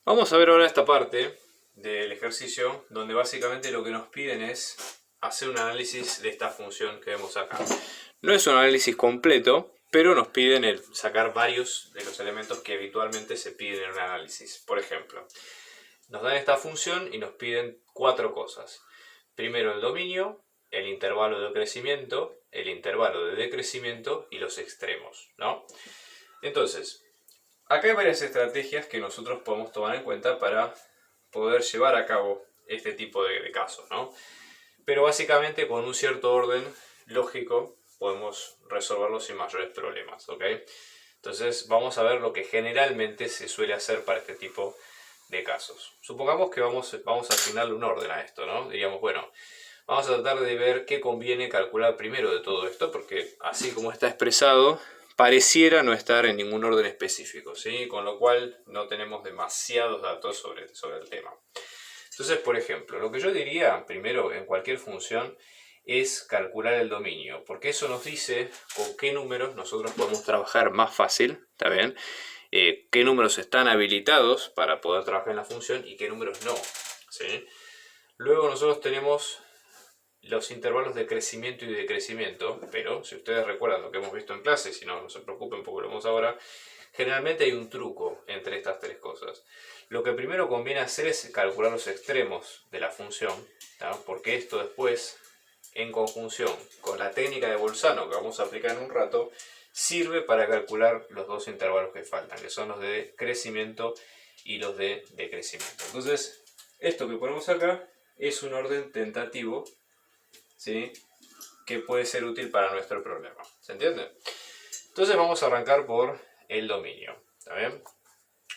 Vamos a ver ahora esta parte del ejercicio donde básicamente lo que nos piden es hacer un análisis de esta función que vemos acá. No es un análisis completo, pero nos piden sacar varios de los elementos que habitualmente se piden en un análisis. Por ejemplo, nos dan esta función y nos piden cuatro cosas. Primero el dominio, el intervalo de crecimiento, el intervalo de decrecimiento y los extremos, ¿no? Entonces, acá hay varias estrategias que nosotros podemos tomar en cuenta para poder llevar a cabo este tipo de casos, ¿no? Pero básicamente con un cierto orden lógico podemos resolverlo sin mayores problemas, ¿ok? Entonces vamos a ver lo que generalmente se suele hacer para este tipo de casos. Supongamos que vamos a asignarle un orden a esto, ¿no? Diríamos, bueno, vamos a tratar de ver qué conviene calcular primero de todo esto, porque así como está expresado, pareciera no estar en ningún orden específico, ¿sí? Con lo cual no tenemos demasiados datos sobre el tema. Entonces, por ejemplo, lo que yo diría primero en cualquier función es calcular el dominio, porque eso nos dice con qué números nosotros podemos trabajar más fácil, ¿está bien? Qué números están habilitados para poder trabajar en la función y qué números no, ¿sí? Luego nosotros tenemos los intervalos de crecimiento y decrecimiento, pero si ustedes recuerdan lo que hemos visto en clase, si no, no se preocupen porque lo vemos ahora, generalmente hay un truco entre estas tres cosas. Lo que primero conviene hacer es calcular los extremos de la función, ¿tá? Porque esto después, en conjunción con la técnica de Bolzano que vamos a aplicar en un rato, sirve para calcular los dos intervalos que faltan, que son los de crecimiento y los de decrecimiento. Entonces, esto que ponemos acá es un orden tentativo, ¿sí? Que puede ser útil para nuestro problema. ¿Se entiende? Entonces vamos a arrancar por el dominio. ¿Está bien?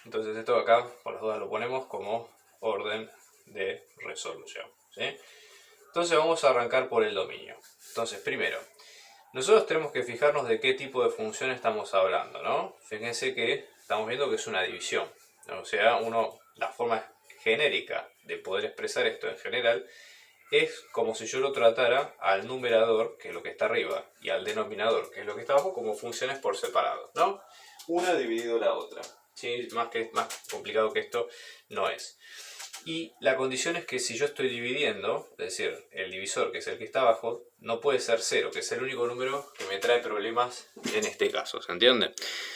Entonces esto acá, por las dudas, lo ponemos como orden de resolución, ¿sí? Entonces vamos a arrancar por el dominio. Entonces, primero, nosotros tenemos que fijarnos de qué tipo de función estamos hablando, ¿no? Fíjense que estamos viendo que es una división, ¿no? O sea, la forma genérica de poder expresar esto en general es como si yo lo tratara al numerador, que es lo que está arriba, y al denominador, que es lo que está abajo, como funciones por separado, ¿no? Una dividido la otra. ¿Sí? Más complicado que esto no es. Y la condición es que si yo estoy dividiendo, es decir, el divisor, que es el que está abajo, no puede ser 0, que es el único número que me trae problemas en este caso, ¿se entiende?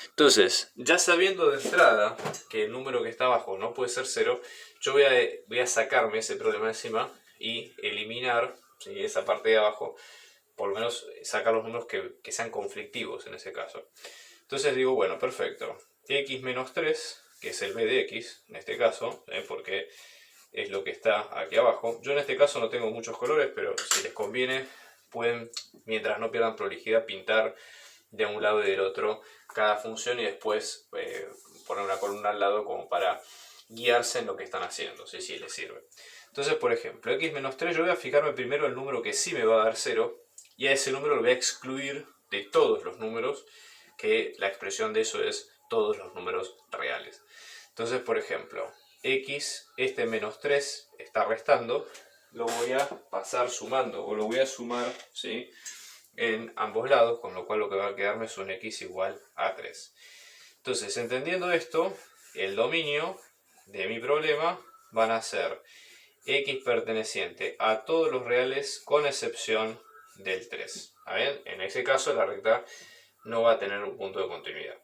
Entonces, ya sabiendo de entrada que el número que está abajo no puede ser 0, yo voy a sacarme ese problema encima y eliminar, ¿sí?, esa parte de abajo, por lo menos sacar los números que sean conflictivos en ese caso. Entonces digo, bueno, perfecto, x menos 3, que es el b de x, en este caso, porque es lo que está aquí abajo. Yo en este caso no tengo muchos colores, pero si les conviene, pueden, mientras no pierdan prolijidad, pintar de un lado y del otro cada función y después poner una columna al lado como para guiarse en lo que están haciendo, si sí les sirve. Entonces, por ejemplo, x menos 3, yo voy a fijarme primero el número que sí me va a dar 0 y a ese número lo voy a excluir de todos los números, que la expresión de eso es todos los números reales. Entonces, por ejemplo, x, este menos 3 está restando, lo voy a pasar sumando, o lo voy a sumar, ¿sí?, en ambos lados, con lo cual lo que va a quedarme es un x igual a 3. Entonces, entendiendo esto, el dominio de mi problema van a ser x perteneciente a todos los reales con excepción del 3. ¿Bien? En ese caso la recta no va a tener un punto de continuidad.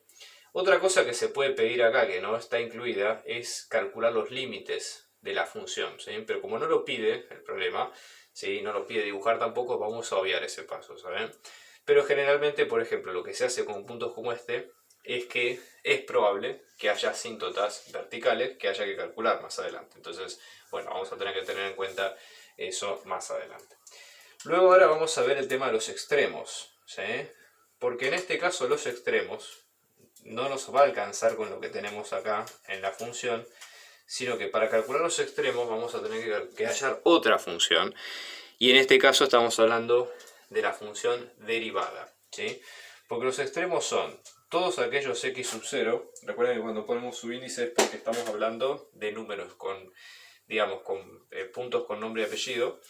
Otra cosa que se puede pedir acá, que no está incluida, es calcular los límites de la función, ¿sí? Pero como no lo pide el problema, ¿sí?, no lo pide dibujar tampoco, vamos a obviar ese paso, ¿saben? Pero generalmente, por ejemplo, lo que se hace con puntos como este es que es probable que haya asíntotas verticales que haya que calcular más adelante. Entonces, bueno, vamos a tener que tener en cuenta eso más adelante. Luego ahora vamos a ver el tema de los extremos, ¿sí? Porque en este caso los extremos no nos va a alcanzar con lo que tenemos acá en la función, sino que para calcular los extremos vamos a tener que hallar otra función, y en este caso estamos hablando de la función derivada, ¿sí? Porque los extremos son todos aquellos x sub 0, recuerden que cuando ponemos subíndice es porque estamos hablando de números con, digamos, con puntos con nombre y apellido,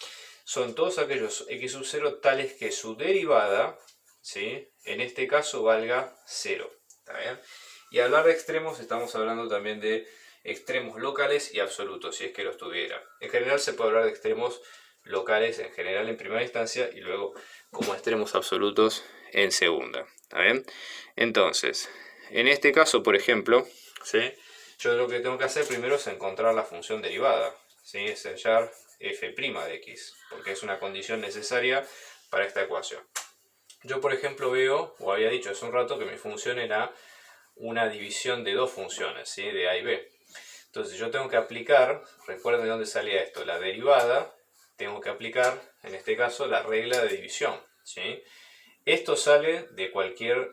son todos aquellos x sub 0 tales que su derivada, ¿sí?, en este caso valga 0. ¿Está bien? Y al hablar de extremos estamos hablando también de extremos locales y absolutos, si es que los tuviera. En general se puede hablar de extremos locales en general en primera instancia y luego como extremos absolutos en segunda. ¿Está bien? Entonces, en este caso, por ejemplo, ¿sí? Yo lo que tengo que hacer primero es encontrar la función derivada, ¿sí? Es hallar f' de x, porque es una condición necesaria para esta ecuación. Yo, por ejemplo, veo, o había dicho hace un rato, que mi función era una división de dos funciones, ¿sí? De a y b. Entonces yo tengo que aplicar, recuerden de dónde salía esto, la derivada, tengo que aplicar, en este caso, la regla de división, ¿sí? Esto sale de cualquier,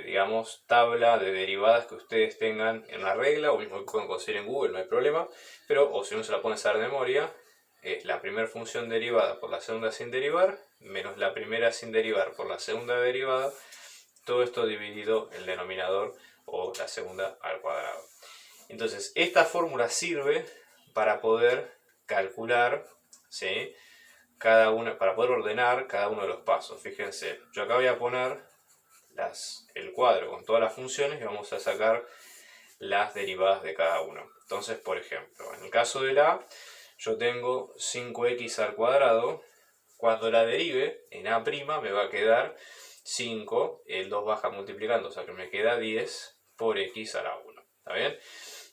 digamos, tabla de derivadas que ustedes tengan en la regla, o mismo que pueden conseguir en Google, no hay problema, pero, o si uno se la pone a saber de memoria, es la primera función derivada por la segunda sin derivar, menos la primera sin derivar por la segunda derivada, todo esto dividido en el denominador o la segunda al cuadrado. Entonces, esta fórmula sirve para poder calcular, ¿sí? Para poder ordenar cada uno de los pasos. Fíjense, yo acá voy a poner el cuadro con todas las funciones y vamos a sacar las derivadas de cada uno. Entonces, por ejemplo, en el caso de la A, yo tengo 5x al cuadrado. Cuando la derive en A' me va a quedar 5, el 2 baja multiplicando, o sea que me queda 10 por x a la 1. ¿Está bien?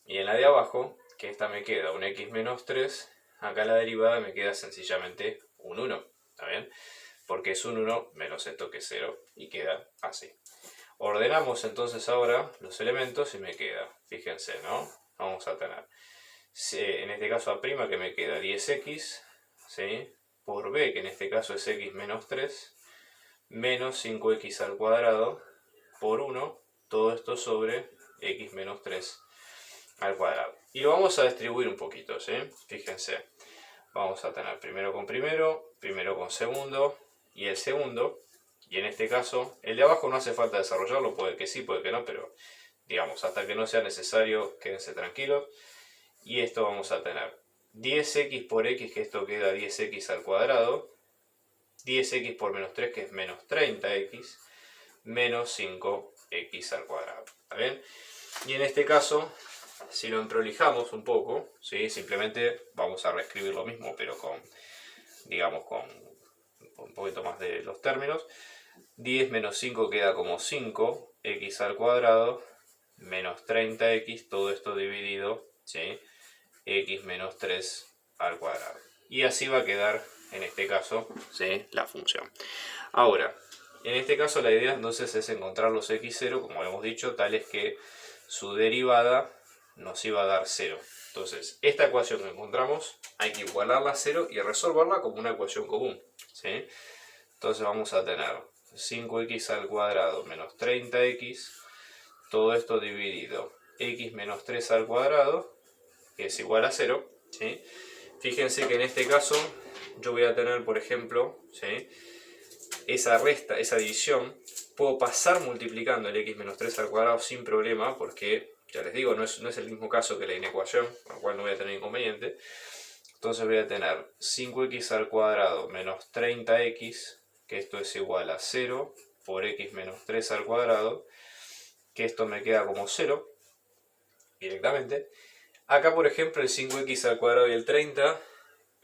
Y en la de abajo, que esta me queda un x menos 3, acá la derivada me queda sencillamente un 1. ¿Está bien? Porque es un 1 menos esto que es 0 y queda así. Ordenamos entonces ahora los elementos y me queda, fíjense, ¿no? Vamos a tener, en este caso A' que me queda 10x, ¿sí? Por b, que en este caso es x menos 3, menos 5x al cuadrado por 1, todo esto sobre x menos 3 al cuadrado. Y lo vamos a distribuir un poquito, ¿sí? Fíjense, vamos a tener primero con primero, primero con segundo y el segundo. Y en este caso, el de abajo no hace falta desarrollarlo, puede que sí, puede que no, pero digamos, hasta que no sea necesario, quédense tranquilos. Y esto vamos a tener 10x por x, que esto queda 10x al cuadrado, 10x por menos 3, que es menos 30x, menos 5x al cuadrado. ¿Está bien? Y en este caso, si lo emprolijamos un poco, ¿sí? Simplemente vamos a reescribir lo mismo, pero con, digamos, con un poquito más de los términos. 10 menos 5 queda como 5x al cuadrado, menos 30x, todo esto dividido, ¿sí? X menos 3 al cuadrado. Y así va a quedar, en este caso, ¿sí? La función. Ahora, en este caso la idea entonces es encontrar los x0, como hemos dicho, tales que su derivada nos iba a dar 0. Entonces, esta ecuación que encontramos hay que igualarla a 0 y resolverla como una ecuación común, ¿sí? Entonces vamos a tener 5x al cuadrado menos 30x, todo esto dividido x menos 3 al cuadrado, que es igual a 0, ¿sí? Fíjense que en este caso yo voy a tener, por ejemplo, ¿sí? Esa resta, esa división, puedo pasar multiplicando el x menos 3 al cuadrado sin problema, porque, ya les digo, no es el mismo caso que la inecuación, con lo cual no voy a tener inconveniente. Entonces voy a tener 5x al cuadrado menos 30x, que esto es igual a 0 por x menos 3 al cuadrado, que esto me queda como 0 directamente. Acá, por ejemplo, el 5x al cuadrado y el 30,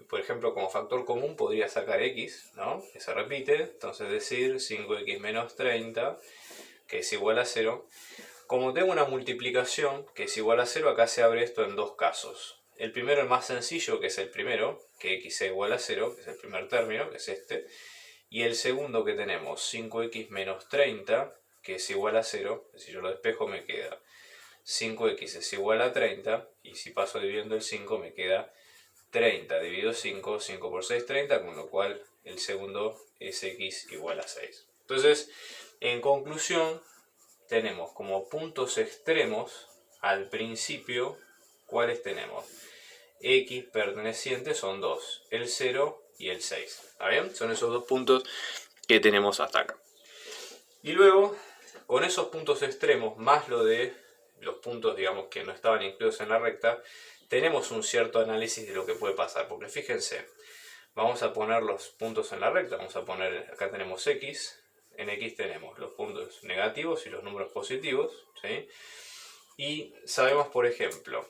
por ejemplo, como factor común podría sacar x, ¿no? Que se repite, entonces decir 5x menos 30, que es igual a 0. Como tengo una multiplicación que es igual a 0, acá se abre esto en dos casos. El primero, el más sencillo, que es el primero, que x sea igual a 0, que es el primer término, que es este. Y el segundo que tenemos, 5x menos 30, que es igual a 0, si yo lo despejo me queda 5x es igual a 30, y si paso dividiendo el 5 me queda 30 dividido 5, 5 por 6, 30, con lo cual el segundo es x igual a 6. Entonces, en conclusión, tenemos como puntos extremos al principio, ¿cuáles tenemos? X pertenecientes son dos, el 0 y el 6. ¿Está bien? Son esos dos puntos que tenemos hasta acá. Y luego, con esos puntos extremos, más lo de los puntos, digamos, que no estaban incluidos en la recta, tenemos un cierto análisis de lo que puede pasar. Porque fíjense, vamos a poner los puntos en la recta. Vamos a poner, acá tenemos x. En x tenemos los puntos negativos y los números positivos, ¿sí? Y sabemos, por ejemplo,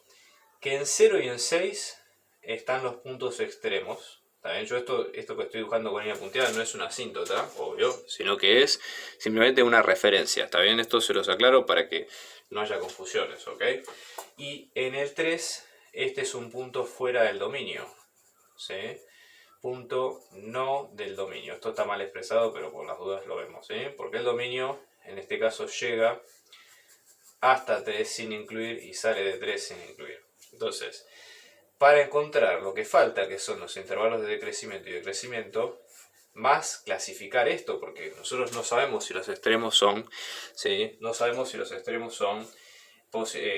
que en 0 y en 6 están los puntos extremos. ¿Está bien? Yo esto que estoy dibujando con línea punteada no es una asíntota, obvio, sino que es simplemente una referencia. ¿Está bien? Esto se los aclaro para que no haya confusiones, ¿ok? Y en el 3, este es un punto fuera del dominio, ¿sí? Punto no del dominio. Esto está mal expresado, pero por las dudas lo vemos, ¿sí? Porque el dominio, en este caso, llega hasta 3 sin incluir y sale de 3 sin incluir. Entonces, para encontrar lo que falta, que son los intervalos de decrecimiento y de crecimiento, más clasificar esto, porque nosotros no sabemos si los extremos son, ¿sí? No sabemos si los extremos son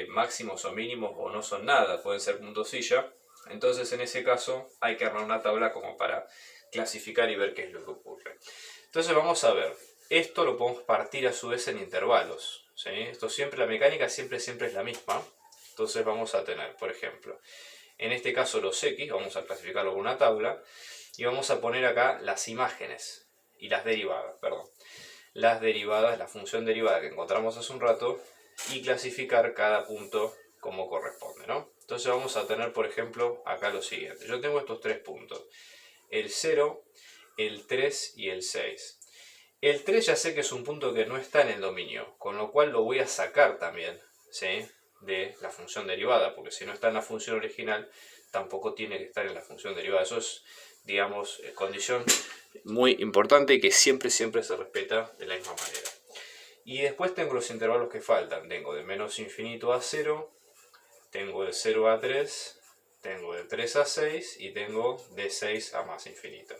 máximos o mínimos o no son nada, pueden ser puntosilla. Entonces en ese caso hay que armar una tabla como para clasificar y ver qué es lo que ocurre. Entonces vamos a ver, esto lo podemos partir a su vez en intervalos, ¿sí? Esto siempre, la mecánica siempre es la misma. Entonces vamos a tener, por ejemplo, en este caso los x, vamos a clasificarlo con una tabla y vamos a poner acá las imágenes y las derivadas, perdón. Las derivadas, la función derivada que encontramos hace un rato y clasificar cada punto como corresponde, ¿no? Entonces vamos a tener, por ejemplo, acá lo siguiente. Yo tengo estos tres puntos, el 0, el 3 y el 6. El 3 ya sé que es un punto que no está en el dominio, con lo cual lo voy a sacar también, ¿sí? De la función derivada, porque si no está en la función original, tampoco tiene que estar en la función derivada. Eso es, digamos, condición muy importante y que siempre se respeta de la misma manera. Y después tengo los intervalos que faltan. Tengo de menos infinito a 0, tengo de 0 a 3, tengo de 3 a 6 y tengo de 6 a más infinito.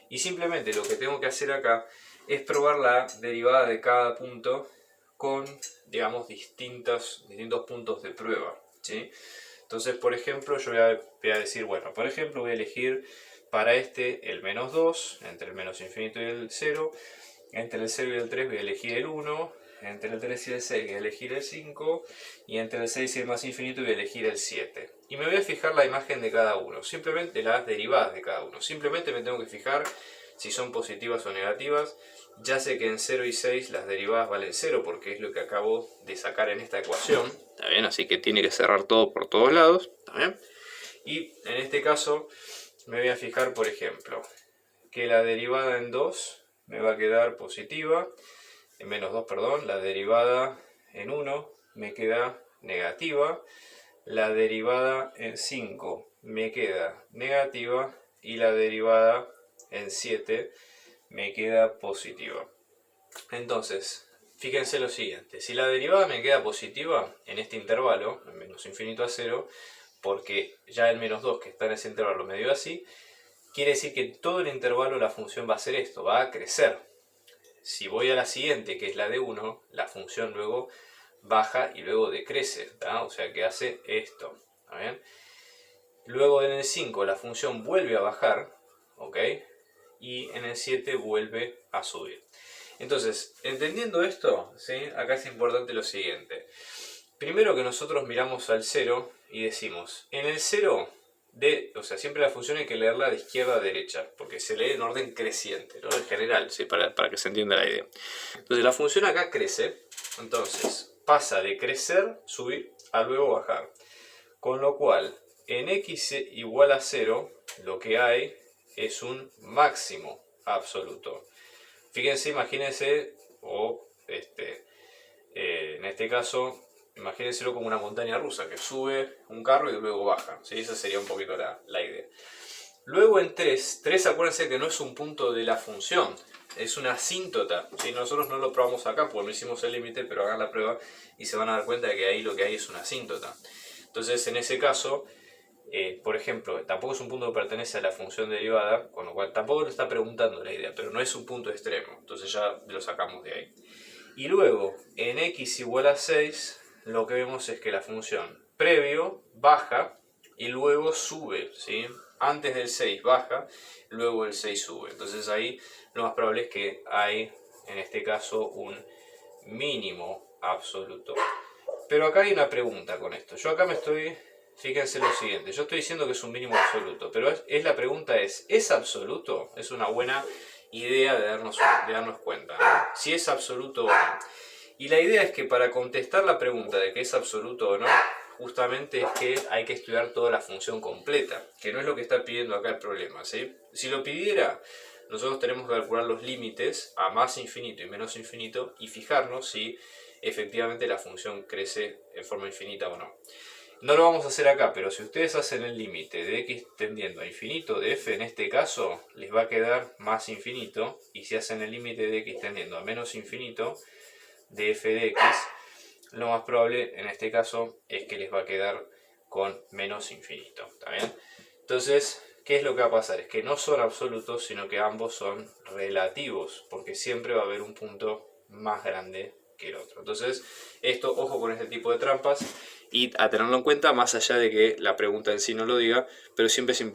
Y simplemente lo que tengo que hacer acá es probar la derivada de cada punto con, digamos, distintos puntos de prueba, ¿sí? Entonces, por ejemplo, yo voy a decir, bueno, por ejemplo, voy a elegir para este el menos 2, entre el menos infinito y el 0, entre el 0 y el 3 voy a elegir el 1, entre el 3 y el 6 voy a elegir el 5, y entre el 6 y el más infinito voy a elegir el 7. Y me voy a fijar la imagen de cada uno, simplemente las derivadas de cada uno. Simplemente me tengo que fijar si son positivas o negativas. Ya sé que en 0 y 6 las derivadas valen 0 porque es lo que acabo de sacar en esta ecuación. ¿Está bien? Así que tiene que cerrar todo por todos lados. ¿Está bien? Y en este caso me voy a fijar, por ejemplo, que la derivada en 2 me va a quedar positiva. En menos 2, perdón. La derivada en 1 me queda negativa. La derivada en 5 me queda negativa. Y la derivada en 7 me queda positiva. Entonces, fíjense lo siguiente. Si la derivada me queda positiva en este intervalo, en menos infinito a 0, porque ya el menos 2 que está en ese intervalo me dio así, quiere decir que en todo el intervalo la función va a hacer esto, va a crecer. Si voy a la siguiente, que es la de 1, la función luego baja y luego decrece, ¿tá? O sea que hace esto. ¿Está bien? Luego en el 5 la función vuelve a bajar, ¿ok? Y en el 7 vuelve a subir. Entonces, entendiendo esto, ¿sí? Acá es importante lo siguiente. Primero que nosotros miramos al 0 y decimos, en el 0, o sea, siempre la función hay que leerla de izquierda a derecha, porque se lee en orden creciente, ¿no? En general, ¿sí? Para que se entienda la idea. Entonces la función acá crece, entonces pasa de crecer, subir, a luego bajar. Con lo cual, en x igual a 0, lo que hay es un máximo absoluto. Fíjense, imagínense, en este caso, imagínenselo como una montaña rusa, que sube un carro y luego baja, ¿sí? Esa sería un poquito la idea. Luego en 3, acuérdense que no es un punto de la función, es una asíntota, ¿sí? Nosotros no lo probamos acá porque no hicimos el límite, pero hagan la prueba y se van a dar cuenta de que ahí lo que hay es una asíntota. Entonces, en ese caso, por ejemplo, tampoco es un punto que pertenece a la función derivada, con lo cual tampoco lo está preguntando la idea, pero no es un punto extremo, entonces ya lo sacamos de ahí. Y luego, en x igual a 6, lo que vemos es que la función previo baja y luego sube, ¿sí? Antes del 6 baja, luego el 6 sube. Entonces ahí lo más probable es que hay, en este caso, un mínimo absoluto. Pero acá hay una pregunta con esto. Yo acá fíjense lo siguiente, yo estoy diciendo que es un mínimo absoluto, pero la pregunta ¿es absoluto? Es una buena idea de darnos cuenta, ¿no? Si es absoluto o no. Y la idea es que para contestar la pregunta de que es absoluto o no, justamente es que hay que estudiar toda la función completa, que no es lo que está pidiendo acá el problema, ¿sí? Si lo pidiera, nosotros tenemos que calcular los límites a más infinito y menos infinito y fijarnos si efectivamente la función crece en forma infinita o no. No lo vamos a hacer acá, pero si ustedes hacen el límite de x tendiendo a infinito de f en este caso, les va a quedar más infinito, y si hacen el límite de x tendiendo a menos infinito de f de x, lo más probable en este caso es que les va a quedar con menos infinito, ¿está bien? Entonces, ¿qué es lo que va a pasar? Es que no son absolutos, sino que ambos son relativos, porque siempre va a haber un punto más grande que el otro. Entonces, esto, ojo con este tipo de trampas y a tenerlo en cuenta, más allá de que la pregunta en sí no lo diga, pero siempre es importante